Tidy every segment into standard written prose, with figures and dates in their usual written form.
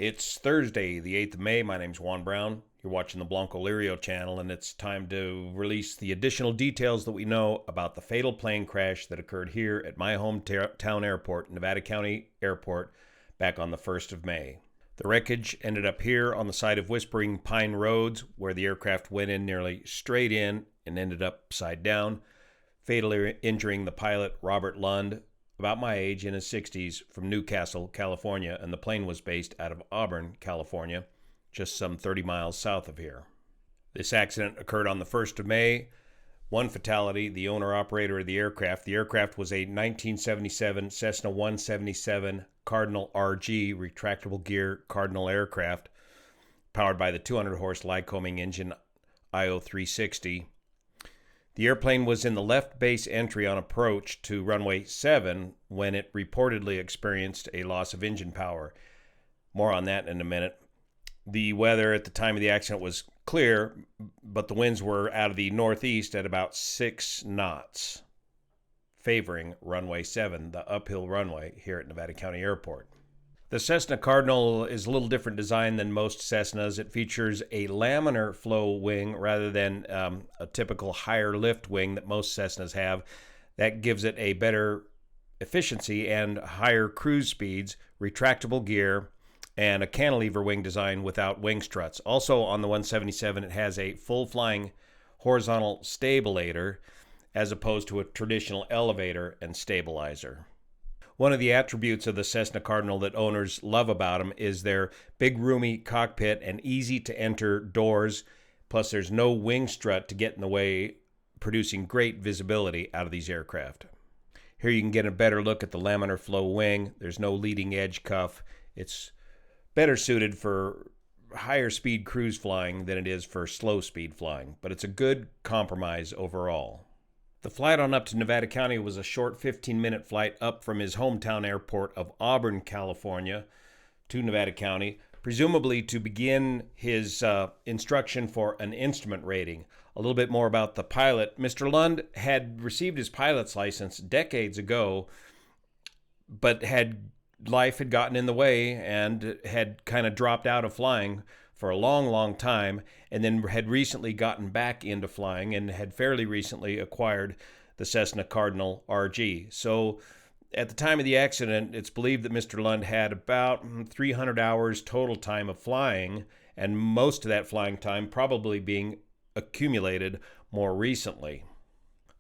It's Thursday, the 8th of May. My name's Juan Brown. You're watching the BLANCOLIRIO channel, and it's time to release the additional details that we know about the fatal plane crash that occurred here at my hometown airport, Nevada County Airport, back on the 1st of May. The wreckage ended up here on the side of Whispering Pine Roads, where the aircraft went in nearly straight in and ended up upside down, fatally injuring the pilot, Robert Lund, about my age, in his 60s, from Newcastle, California, and the plane was based out of Auburn, California, just some 30 miles south of here. This accident occurred on the 1st of May. One fatality, the owner-operator of the aircraft. The aircraft was a 1977 Cessna 177 Cardinal RG retractable gear Cardinal aircraft, powered by the 200-horse Lycoming engine IO360. The airplane was in the left base entry on approach to runway 7 when it reportedly experienced a loss of engine power. More on that in a minute. The weather at the time of the accident was clear, but the winds were out of the northeast at about 6 knots, favoring runway 7, the uphill runway here at Nevada County Airport. The Cessna Cardinal is a little different design than most Cessnas. It features a laminar flow wing rather than a typical higher lift wing that most Cessnas have. That gives it a better efficiency and higher cruise speeds, retractable gear, and a cantilever wing design without wing struts. Also on the 177, it has a full-flying horizontal stabilator as opposed to a traditional elevator and stabilizer. One of the attributes of the Cessna Cardinal that owners love about them is their big roomy cockpit and easy-to-enter doors, plus there's no wing strut to get in the way, producing great visibility out of these aircraft. Here you can get a better look at the laminar flow wing. There's no leading edge cuff. It's better suited for higher speed cruise flying than it is for slow speed flying, but it's a good compromise overall. The flight on up to Nevada County was a short 15-minute flight up from his hometown airport of Auburn, California, to Nevada County, presumably to begin his instruction for an instrument rating. A little bit more about the pilot. Mr. Lund had received his pilot's license decades ago, but life had gotten in the way and had kind of dropped out of flying for a long, long time, and then had recently gotten back into flying and had fairly recently acquired the Cessna Cardinal RG. So at the time of the accident, it's believed that Mr. Lund had about 300 hours total time of flying, and most of that flying time probably being accumulated more recently.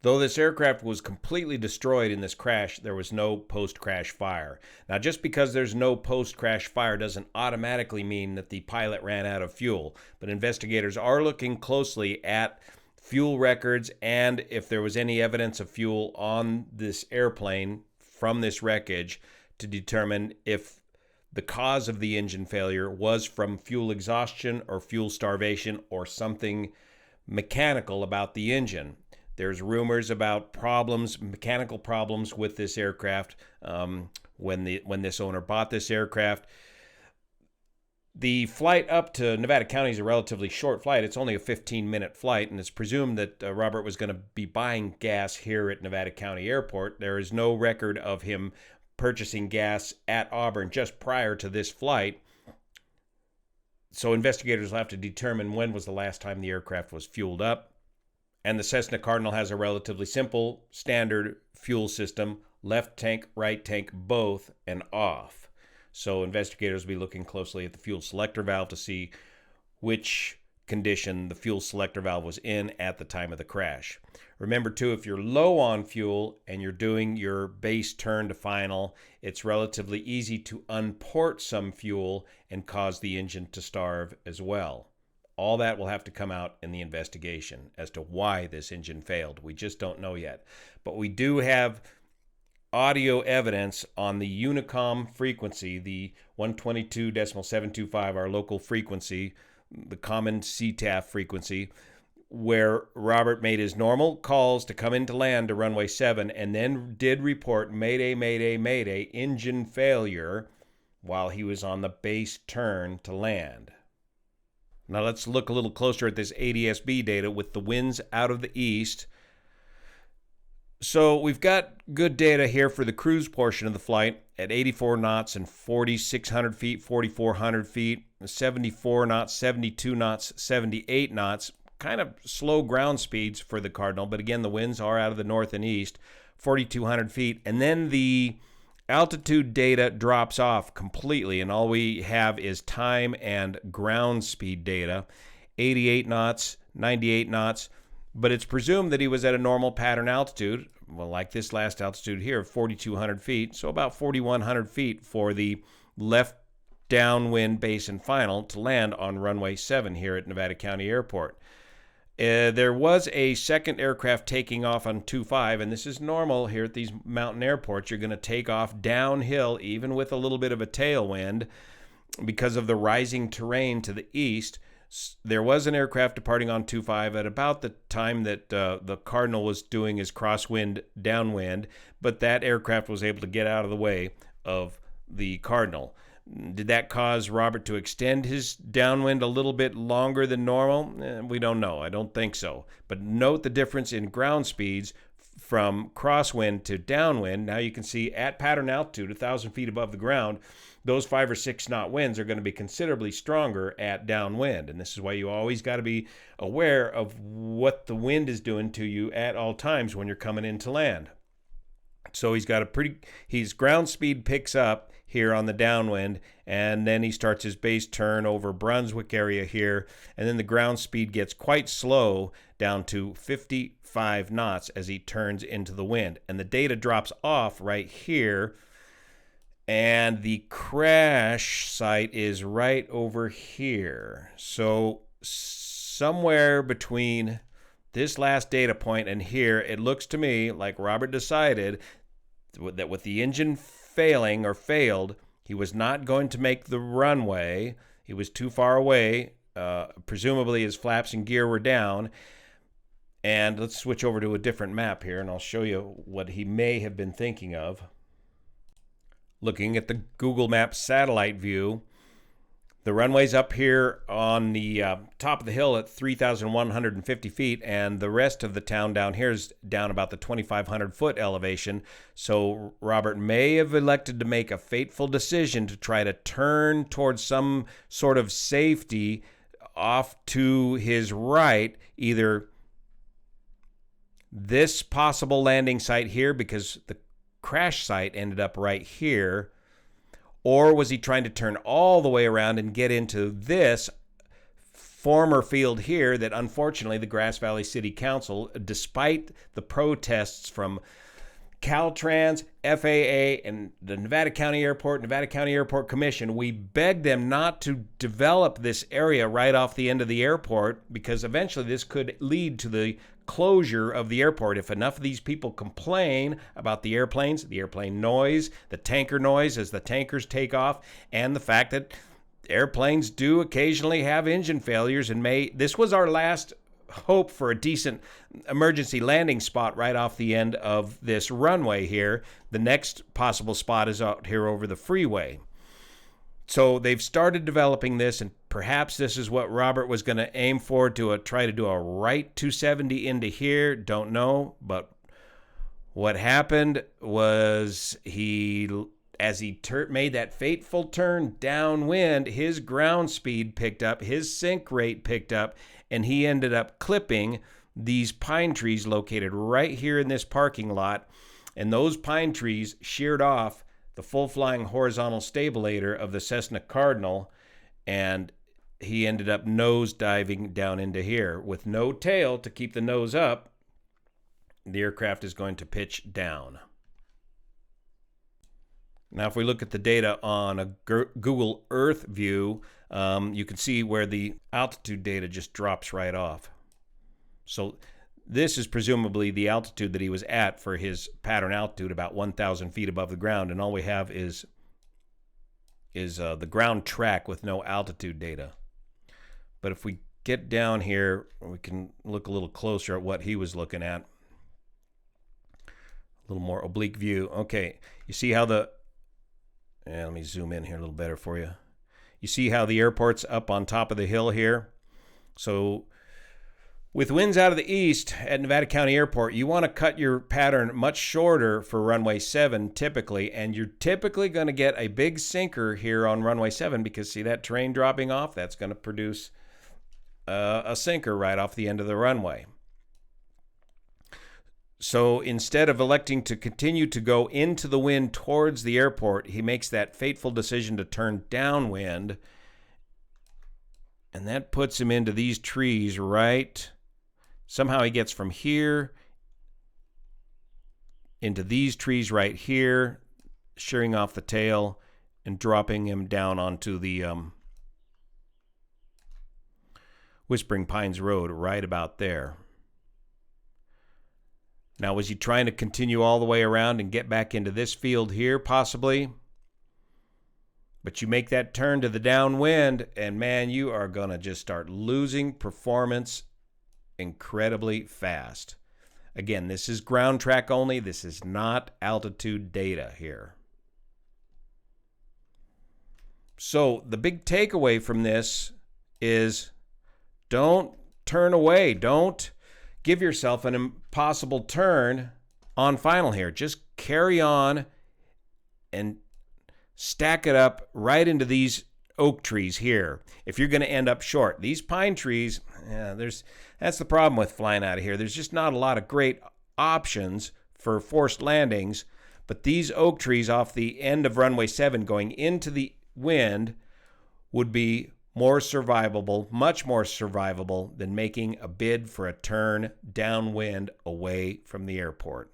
Though this aircraft was completely destroyed in this crash, there was no post-crash fire. Now, just because there's no post-crash fire doesn't automatically mean that the pilot ran out of fuel, but investigators are looking closely at fuel records and if there was any evidence of fuel on this airplane from this wreckage to determine if the cause of the engine failure was from fuel exhaustion or fuel starvation or something mechanical about the engine. There's rumors about mechanical problems with this aircraft when this owner bought this aircraft. The flight up to Nevada County is a relatively short flight. It's only a 15-minute flight, and it's presumed that Robert was going to be buying gas here at Nevada County Airport. There is no record of him purchasing gas at Auburn just prior to this flight. So investigators will have to determine when was the last time the aircraft was fueled up. And the Cessna Cardinal has a relatively simple, standard fuel system, left tank, right tank, both, and off. So investigators will be looking closely at the fuel selector valve to see which condition the fuel selector valve was in at the time of the crash. Remember, too, if you're low on fuel and you're doing your base turn to final, it's relatively easy to unport some fuel and cause the engine to starve as well. All that will have to come out in the investigation as to why this engine failed. We just don't know yet. But we do have audio evidence on the Unicom frequency, the 122.725, our local frequency, the common CTAF frequency, where Robert made his normal calls to come into land to runway 7 and then did report Mayday, Mayday, Mayday, engine failure while he was on the base turn to land. Now let's look a little closer at this ADS-B data with the winds out of the east. So we've got good data here for the cruise portion of the flight at 84 knots and 4,600 feet, 4,400 feet, 74 knots, 72 knots, 78 knots. Kind of slow ground speeds for the Cardinal, but again, the winds are out of the north and east, 4,200 feet. And then the altitude data drops off completely, and all we have is time and ground speed data, 88 knots, 98 knots. But it's presumed that he was at a normal pattern altitude, well, like this last altitude here, 4,200 feet, so about 4,100 feet for the left downwind base and final to land on runway 7 here at Nevada County Airport. There was a second aircraft taking off on 25, and this is normal here at these mountain airports. You're going to take off downhill, even with a little bit of a tailwind, because of the rising terrain to the east. There was an aircraft departing on 25 at about the time that the Cardinal was doing his crosswind downwind, but that aircraft was able to get out of the way of the Cardinal. Did that cause Robert to extend his downwind a little bit longer than normal? We don't know. I don't think so. But note the difference in ground speeds from crosswind to downwind. Now you can see at pattern altitude, 1,000 feet above the ground, those 5 or 6 knot winds are going to be considerably stronger at downwind. And this is why you always got to be aware of what the wind is doing to you at all times when you're coming into land. So his ground speed picks up here on the downwind, and then he starts his base turn over Brunswick area here, and then the ground speed gets quite slow down to 55 knots as he turns into the wind. And the data drops off right here, and the crash site is right over here. So somewhere between this last data point and here, it looks to me like Robert decided that with the engine failing or failed, he was not going to make the runway. He was too far away. Presumably his flaps and gear were down. And let's switch over to a different map here, and I'll show you what he may have been thinking of. Looking at the Google Maps satellite view, the runway's up here on the top of the hill at 3,150 feet, and the rest of the town down here is down about the 2,500 foot elevation. So Robert may have elected to make a fateful decision to try to turn towards some sort of safety off to his right, either this possible landing site here, because the crash site ended up right here, or was he trying to turn all the way around and get into this former field here that unfortunately the Grass Valley City Council, despite the protests from Caltrans, FAA, and the Nevada County Airport Commission, we begged them not to develop this area right off the end of the airport, because eventually this could lead to the closure of the airport. If enough of these people complain about the airplanes, the airplane noise, the tanker noise as the tankers take off, and the fact that airplanes do occasionally have engine failures, and this was our last hope for a decent emergency landing spot right off the end of this runway here. The next possible spot is out here over the freeway. So they've started developing this, and perhaps this is what Robert was going to aim for, to try to do a right 270 into here. Don't know, but what happened was as he made that fateful turn downwind, his ground speed picked up, his sink rate picked up, and he ended up clipping these pine trees located right here in this parking lot. And those pine trees sheared off the full-flying horizontal stabilator of the Cessna Cardinal, and he ended up nose diving down into here. With no tail to keep the nose up, the aircraft is going to pitch down. Now, if we look at the data on a Google Earth view, you can see where the altitude data just drops right off. So this is presumably the altitude that he was at for his pattern altitude, about 1,000 feet above the ground, and all we have is the ground track with no altitude data. But if we get down here, we can look a little closer at what he was looking at. A little more oblique view. Okay, you see how let me zoom in here a little better for you. You see how the airport's up on top of the hill here? So With winds out of the east at Nevada County Airport, you want to cut your pattern much shorter for runway 7 typically, and you're typically going to get a big sinker here on runway 7 because see that terrain dropping off? That's going to produce a sinker right off the end of the runway. So instead of electing to continue to go into the wind towards the airport, he makes that fateful decision to turn downwind, and that puts him into these trees right. Somehow he gets from here into these trees right here, shearing off the tail and dropping him down onto the Whispering Pines Road right about there. Now, was he trying to continue all the way around and get back into this field here, possibly? But you make that turn to the downwind, and man, you are going to just start losing performance incredibly fast. Again, this is ground track only. This is not altitude data here. So the big takeaway from this is don't turn away. Don't give yourself an impossible turn on final here. Just carry on and stack it up right into these oak trees here. If you're going to end up short, these pine trees, that's the problem with flying out of here. There's just not a lot of great options for forced landings, but these oak trees off the end of runway 7 going into the wind would be more survivable, much more survivable than making a bid for a turn downwind away from the airport.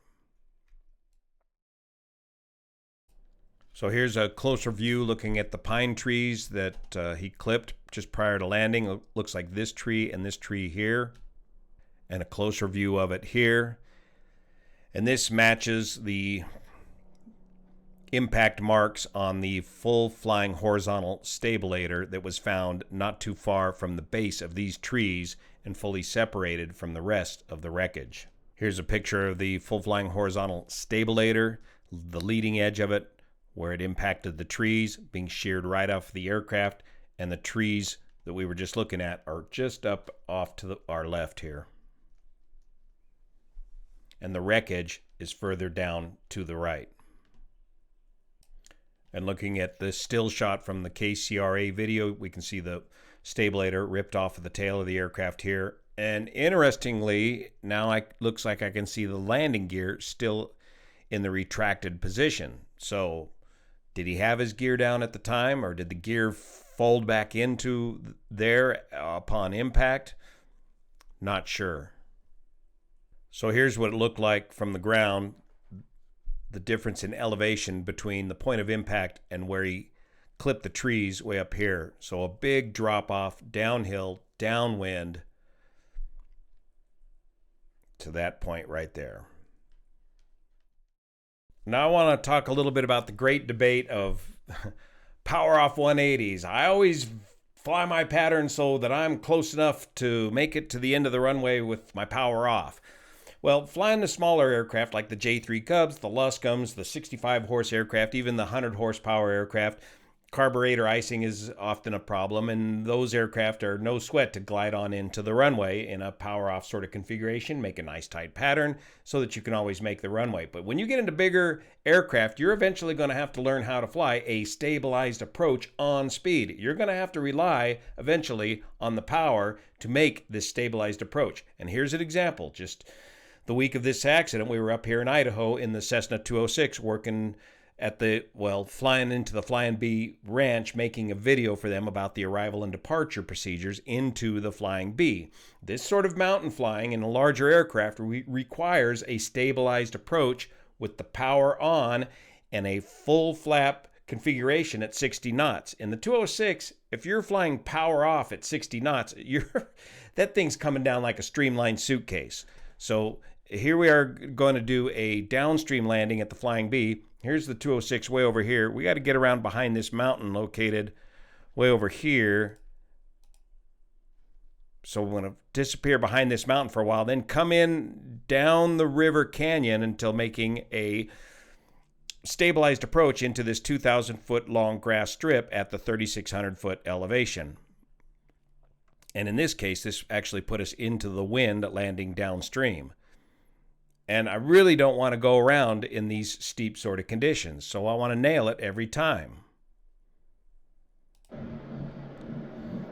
So here's a closer view looking at the pine trees that he clipped just prior to landing. It looks like this tree and this tree here, and a closer view of it here. And this matches the impact marks on the full flying horizontal stabilator that was found not too far from the base of these trees and fully separated from the rest of the wreckage. Here's a picture of the full flying horizontal stabilator, the leading edge of it, where it impacted the trees, being sheared right off the aircraft, and the trees that we were just looking at are just up off to our left here. And the wreckage is further down to the right. And looking at the still shot from the KCRA video, we can see the stabilator ripped off of the tail of the aircraft here. And interestingly, now it looks like I can see the landing gear still in the retracted position. So did he have his gear down at the time, or did the gear fold back into there upon impact? Not sure. So here's what it looked like from the ground, the difference in elevation between the point of impact and where he clipped the trees way up here. So a big drop off downhill, downwind to that point right there. Now I want to talk a little bit about the great debate of power off 180s. I always fly my pattern so that I'm close enough to make it to the end of the runway with my power off. Well, flying the smaller aircraft like the J3 Cubs, the Luscombs, the 65 horse aircraft, even the 100 horsepower aircraft, carburetor icing is often a problem, and those aircraft are no sweat to glide on into the runway in a power off sort of configuration, make a nice tight pattern so that you can always make the runway. But when you get into bigger aircraft, you're eventually going to have to learn how to fly a stabilized approach on speed. You're going to have to rely eventually on the power to make this stabilized approach. And here's an example. Just the week of this accident, we were up here in Idaho in the Cessna 206 working at flying into the Flying Bee ranch, making a video for them about the arrival and departure procedures into the Flying Bee. This sort of mountain flying in a larger aircraft requires a stabilized approach with the power on and a full flap configuration at 60 knots. In the 206, if you're flying power off at 60 knots, that thing's coming down like a streamlined suitcase. So here we are going to do a downstream landing at the Flying Bee. Here's the 206 way over here. We got to get around behind this mountain located way over here. So we're going to disappear behind this mountain for a while, then come in down the river canyon until making a stabilized approach into this 2,000 foot long grass strip at the 3,600 foot elevation. And in this case, this actually put us into the wind landing downstream. And I really don't want to go around in these steep sort of conditions, so I want to nail it every time.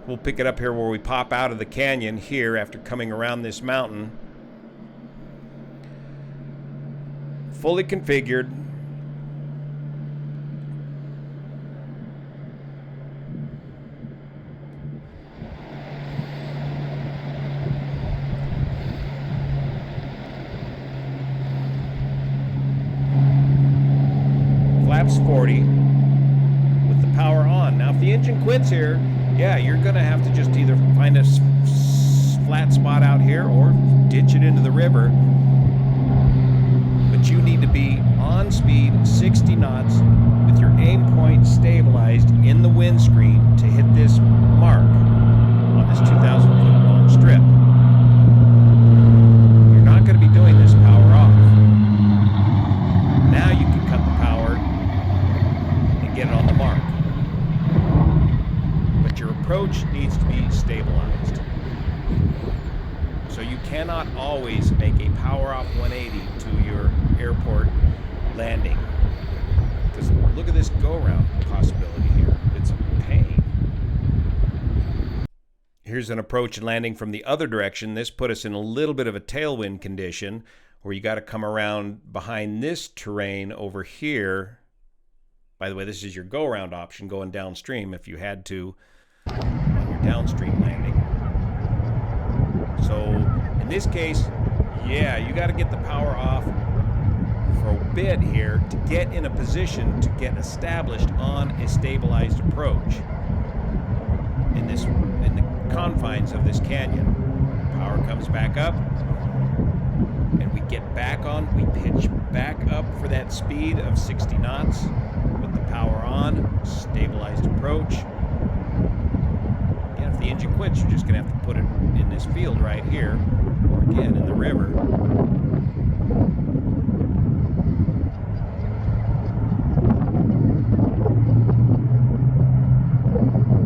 We'll pick it up here where we pop out of the canyon here after coming around this mountain. Fully configured. Flaps 40 with the power on. Now if the engine quits here, yeah, you're going to have to just either find a flat spot out here or ditch it into the river. But you need to be on speed 60 knots with your aim point stabilized in the windscreen to hit this mark on this 2,000 foot long strip. You're not going to be doing this power off. Now you can cut the power and get it on the mark. But your approach needs to be stabilized. So you cannot always make a power off 180 to your airport landing. Because look at this go-around possibility here. It's a pain. Here's an approach and landing from the other direction. This put us in a little bit of a tailwind condition where you got to come around behind this terrain over here. By the way, this is your go-around option going downstream if you had to on your downstream landing. So in this case, yeah, you got to get the power off for a bit here to get in a position to get established on a stabilized approach in the confines of this canyon. Power comes back up, and we get back on. We pitch back up for that speed of 60 knots with the power on, stabilized approach. Again, if the engine quits, you're just going to have to put it in this field right here, or again in the river.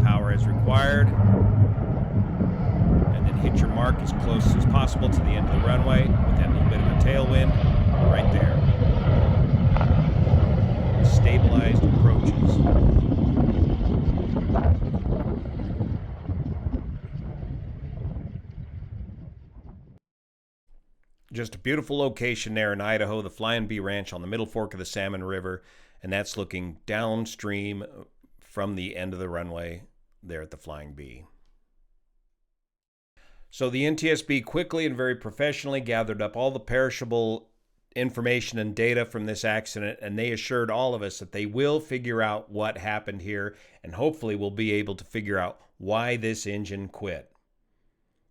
Power as required, and then hit your mark as close as possible to the end of the runway with that little bit of a tailwind right there. Stabilized approaches. Just a beautiful location there in Idaho, the Flying Bee Ranch on the Middle Fork of the Salmon River, and that's looking downstream from the end of the runway there at the Flying Bee. So the NTSB quickly and very professionally gathered up all the perishable information and data from this accident, and they assured all of us that they will figure out what happened here, and hopefully we'll be able to figure out why this engine quit.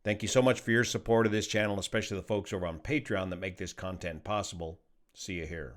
Thank you so much for your support of this channel, especially the folks over on Patreon that make this content possible. See you here.